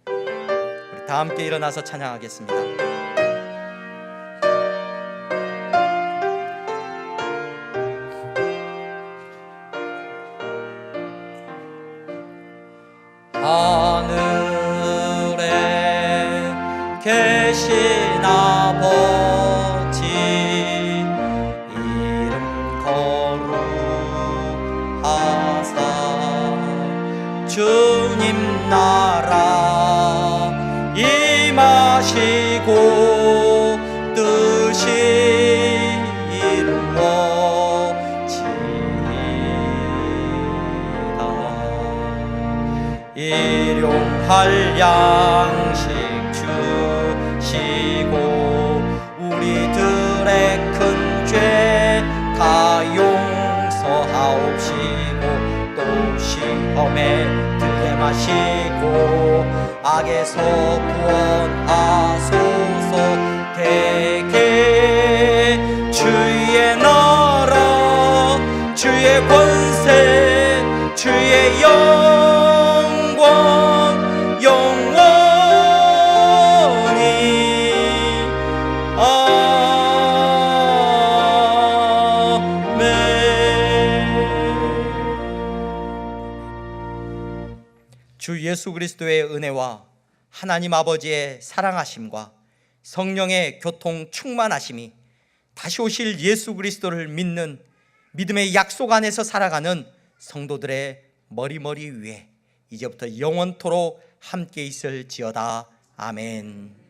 Speaker 1: 우리 다 함께 일어나서 찬양하겠습니다. 하늘에 계신 아버지, 이름 거룩하사 주님 나라 임하시고 뜻이 이루어지이다. 일용할 양식 주시고 우리들의 큰 죄 다 용서하옵시고 또 시험에 들게 마시고 악에서 구원하소서. 대개 주의 나라 주의 권세 주의 영광 영원히 아멘. 주 예수 그리스도의 은혜와 하나님 아버지의 사랑하심과 성령의 교통 충만하심이 다시 오실 예수 그리스도를 믿는 믿음의 약속 안에서 살아가는 성도들의 머리 위에 이제부터 영원토록 함께 있을지어다. 아멘.